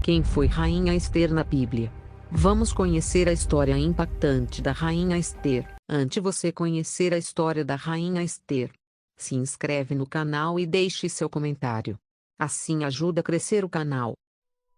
Quem foi Rainha Ester na Bíblia? Vamos conhecer a história impactante da Rainha Ester. Antes de você conhecer a história da Rainha Ester, se inscreve no canal e deixe seu comentário. Assim ajuda a crescer o canal.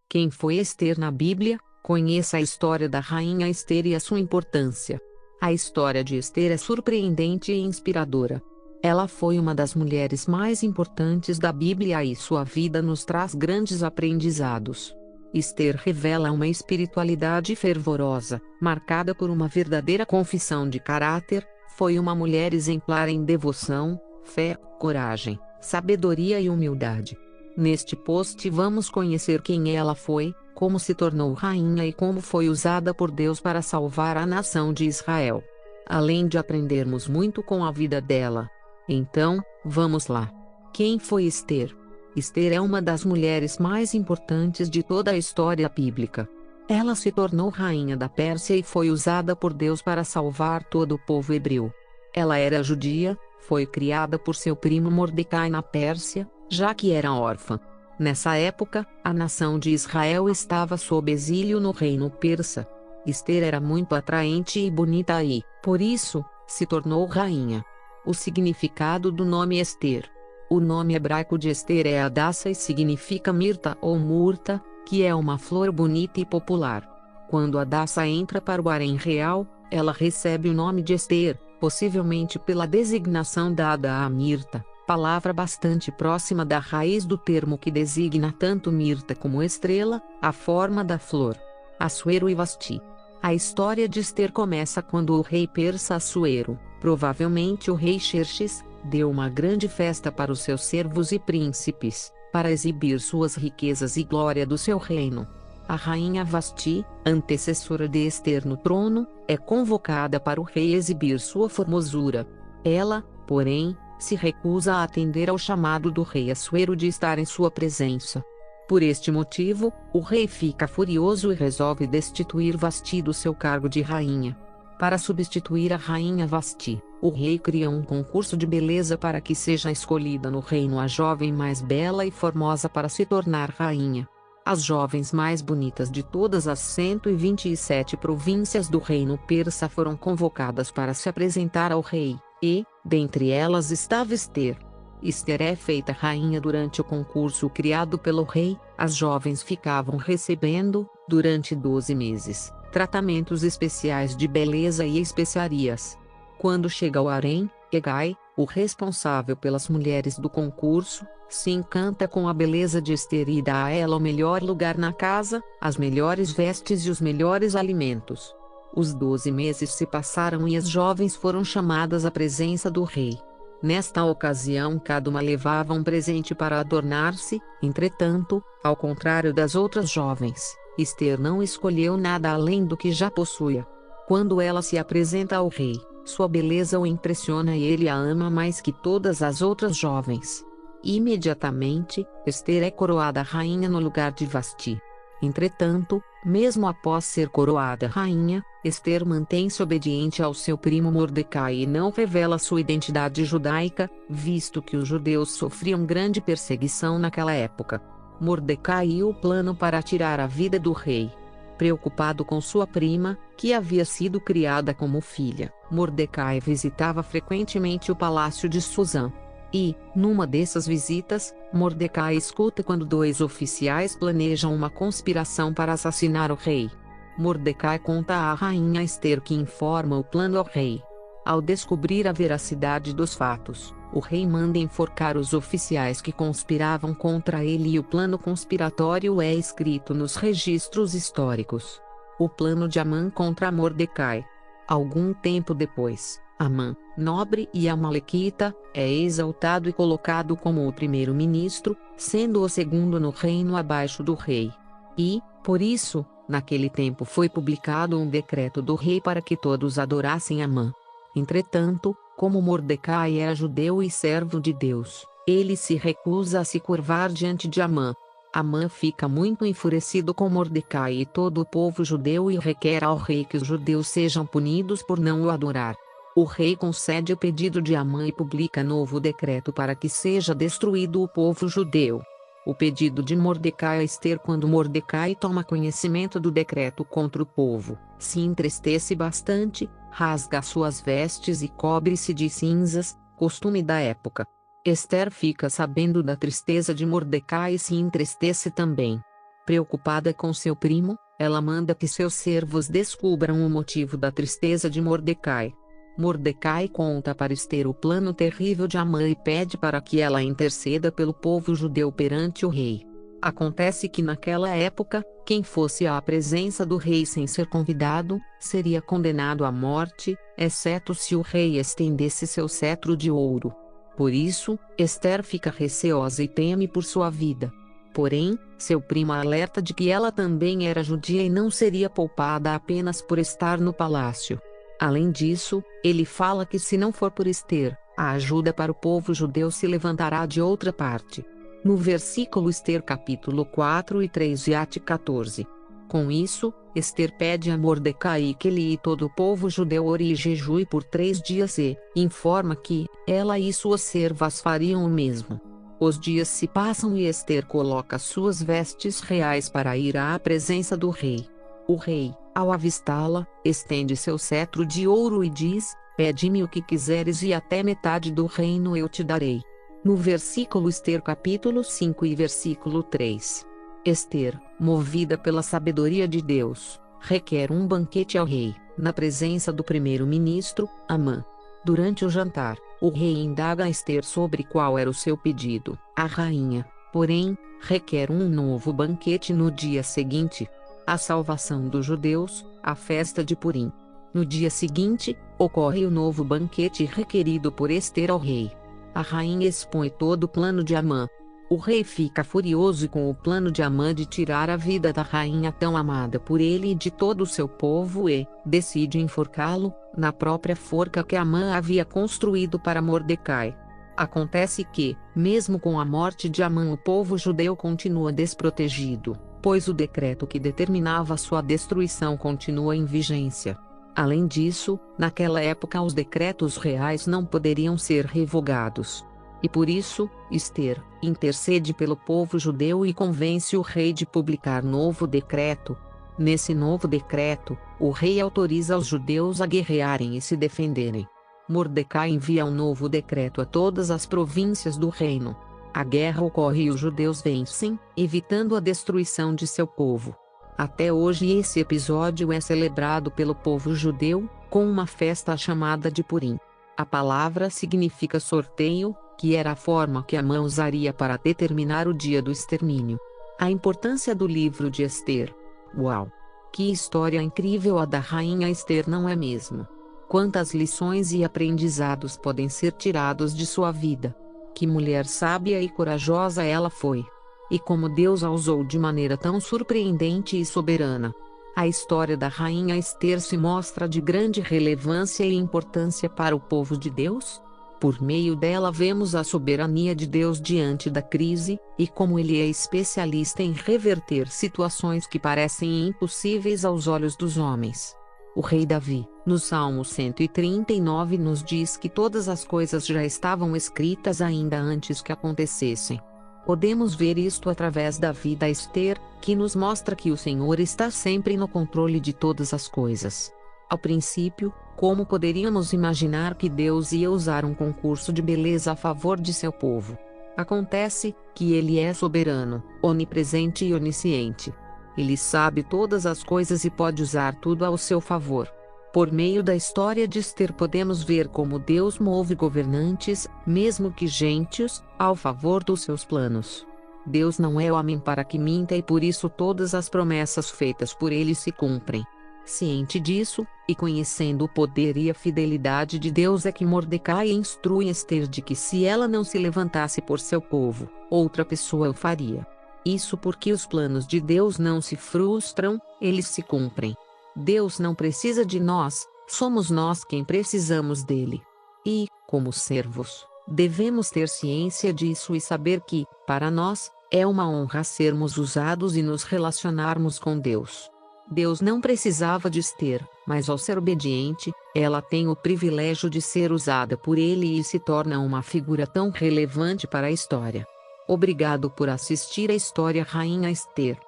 Quem foi Ester na Bíblia? Conheça a história da Rainha Ester e a sua importância. A história de Ester é surpreendente e inspiradora. Ela foi uma das mulheres mais importantes da Bíblia e sua vida nos traz grandes aprendizados. Ester revela uma espiritualidade fervorosa, marcada por uma verdadeira confissão de caráter. Foi uma mulher exemplar em devoção, fé, coragem, sabedoria e humildade. Neste post vamos conhecer quem ela foi, como se tornou rainha e como foi usada por Deus para salvar a nação de Israel. Além de aprendermos muito com a vida dela. Então, vamos lá. Quem foi Ester? Ester é uma das mulheres mais importantes de toda a história bíblica. Ela se tornou rainha da Pérsia e foi usada por Deus para salvar todo o povo hebreu. Ela era judia, foi criada por seu primo Mordecai na Pérsia, já que era órfã. Nessa época, a nação de Israel estava sob exílio no reino persa. Ester era muito atraente e bonita e, por isso, se tornou rainha. O significado do nome Ester. O nome hebraico de Ester é Hadassa e significa mirta ou murta, que é uma flor bonita e popular. Quando Hadassa entra para o harém real, ela recebe o nome de Ester, possivelmente pela designação dada à mirta, palavra bastante próxima da raiz do termo que designa tanto mirta como estrela, a forma da flor. Assuero e Vasti. A história de Ester começa quando o rei persa Assuero, provavelmente o rei Xerxes, deu uma grande festa para os seus servos e príncipes, para exibir suas riquezas e glória do seu reino. A rainha Vasti, antecessora de Ester no trono, é convocada para o rei exibir sua formosura. Ela, porém, se recusa a atender ao chamado do rei Assuero de estar em sua presença. Por este motivo, o rei fica furioso e resolve destituir Vasti do seu cargo de rainha. Para substituir a rainha Vasti, o rei cria um concurso de beleza para que seja escolhida no reino a jovem mais bela e formosa para se tornar rainha. As jovens mais bonitas de todas as 127 províncias do reino persa foram convocadas para se apresentar ao rei, e, dentre elas estava Ester. Ester é feita rainha durante o concurso criado pelo rei. As jovens ficavam recebendo, durante 12 meses, tratamentos especiais de beleza e especiarias. Quando chega ao harém, Hegai, o responsável pelas mulheres do concurso, se encanta com a beleza de Ester e dá a ela o melhor lugar na casa, as melhores vestes e os melhores alimentos. Os 12 meses se passaram e as jovens foram chamadas à presença do rei. Nesta ocasião cada uma levava um presente para adornar-se. Entretanto, ao contrário das outras jovens, Ester não escolheu nada além do que já possuía. Quando ela se apresenta ao rei, sua beleza o impressiona e ele a ama mais que todas as outras jovens. Imediatamente, Ester é coroada rainha no lugar de Vasti. Entretanto, mesmo após ser coroada rainha, Ester mantém-se obediente ao seu primo Mordecai e não revela sua identidade judaica, visto que os judeus sofriam grande perseguição naquela época. Mordecai ia o plano para tirar a vida do rei. Preocupado com sua prima, que havia sido criada como filha, Mordecai visitava frequentemente o palácio de Susã. E, numa dessas visitas, Mordecai escuta quando dois oficiais planejam uma conspiração para assassinar o rei. Mordecai conta à rainha Ester, que informa o plano ao rei. Ao descobrir a veracidade dos fatos, o rei manda enforcar os oficiais que conspiravam contra ele e o plano conspiratório é escrito nos registros históricos. O plano de Amã contra Mordecai. Algum tempo depois, Amã, nobre e amalequita, é exaltado e colocado como o primeiro-ministro, sendo o segundo no reino abaixo do rei. E, por isso, naquele tempo foi publicado um decreto do rei para que todos adorassem Amã. Entretanto, como Mordecai era judeu e servo de Deus, ele se recusa a se curvar diante de Amã. Amã fica muito enfurecido com Mordecai e todo o povo judeu e requer ao rei que os judeus sejam punidos por não o adorar. O rei concede o pedido de Amã e publica novo decreto para que seja destruído o povo judeu. O pedido de Mordecai a Ester. Quando Mordecai toma conhecimento do decreto contra o povo, se entristece bastante, rasga suas vestes e cobre-se de cinzas, costume da época. Ester fica sabendo da tristeza de Mordecai e se entristece também. Preocupada com seu primo, ela manda que seus servos descubram o motivo da tristeza de Mordecai. Mordecai conta para Ester o plano terrível de Amã e pede para que ela interceda pelo povo judeu perante o rei. Acontece que naquela época, quem fosse à presença do rei sem ser convidado, seria condenado à morte, exceto se o rei estendesse seu cetro de ouro. Por isso, Ester fica receosa e teme por sua vida. Porém, seu primo a alerta de que ela também era judia e não seria poupada apenas por estar no palácio. Além disso, ele fala que se não for por Ester, a ajuda para o povo judeu se levantará de outra parte. No versículo Ester capítulo 4 e 3 e Ate 14. Com isso, Ester pede a Mordecai que ele e todo o povo judeu ore e jejue por 3 dias e informa que ela e suas servas fariam o mesmo. Os dias se passam e Ester coloca suas vestes reais para ir à presença do rei. O rei, ao avistá-la, estende seu cetro de ouro e diz: "Pede-me o que quiseres e até metade do reino eu te darei." No versículo Ester capítulo 5 e versículo 3. Ester, movida pela sabedoria de Deus, requer um banquete ao rei, na presença do primeiro-ministro, Amã. Durante o jantar, o rei indaga a Ester sobre qual era o seu pedido. A rainha, porém, requer um novo banquete no dia seguinte. A salvação dos judeus, a festa de Purim. No dia seguinte, ocorre o novo banquete requerido por Ester ao rei. A rainha expõe todo o plano de Amã. O rei fica furioso com o plano de Amã de tirar a vida da rainha tão amada por ele e de todo o seu povo e decide enforcá-lo, na própria forca que Amã havia construído para Mordecai. Acontece que, mesmo com a morte de Amã, o povo judeu continua desprotegido, pois o decreto que determinava sua destruição continua em vigência. Além disso, naquela época os decretos reais não poderiam ser revogados. E por isso, Ester intercede pelo povo judeu e convence o rei de publicar novo decreto. Nesse novo decreto, o rei autoriza os judeus a guerrearem e se defenderem. Mordecai envia um novo decreto a todas as províncias do reino. A guerra ocorre e os judeus vencem, evitando a destruição de seu povo. Até hoje esse episódio é celebrado pelo povo judeu, com uma festa chamada de Purim. A palavra significa sorteio, que era a forma que Amã usaria para determinar o dia do extermínio. A importância do livro de Ester. Uau! Que história incrível a da rainha Ester, não é mesmo? Quantas lições e aprendizados podem ser tirados de sua vida? Que mulher sábia e corajosa ela foi! E como Deus a usou de maneira tão surpreendente e soberana. A história da rainha Ester se mostra de grande relevância e importância para o povo de Deus. Por meio dela vemos a soberania de Deus diante da crise, e como Ele é especialista em reverter situações que parecem impossíveis aos olhos dos homens. O rei Davi, no Salmo 139, nos diz que todas as coisas já estavam escritas ainda antes que acontecessem. Podemos ver isto através da vida de Ester, que nos mostra que o Senhor está sempre no controle de todas as coisas. Ao princípio, como poderíamos imaginar que Deus ia usar um concurso de beleza a favor de seu povo? Acontece que Ele é soberano, onipresente e onisciente. Ele sabe todas as coisas e pode usar tudo ao seu favor. Por meio da história de Ester podemos ver como Deus move governantes, mesmo que gentios, ao favor dos seus planos. Deus não é homem para que minta e por isso todas as promessas feitas por ele se cumprem. Ciente disso, e conhecendo o poder e a fidelidade de Deus, é que Mordecai instrui Ester de que se ela não se levantasse por seu povo, outra pessoa o faria. Isso porque os planos de Deus não se frustram, eles se cumprem. Deus não precisa de nós, somos nós quem precisamos dele. E, como servos, devemos ter ciência disso e saber que, para nós, é uma honra sermos usados e nos relacionarmos com Deus. Deus não precisava de Ester, mas ao ser obediente, ela tem o privilégio de ser usada por ele e se torna uma figura tão relevante para a história. Obrigado por assistir a história Rainha Esther.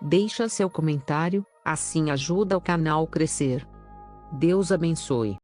Deixa seu comentário, assim ajuda o canal a crescer. Deus abençoe.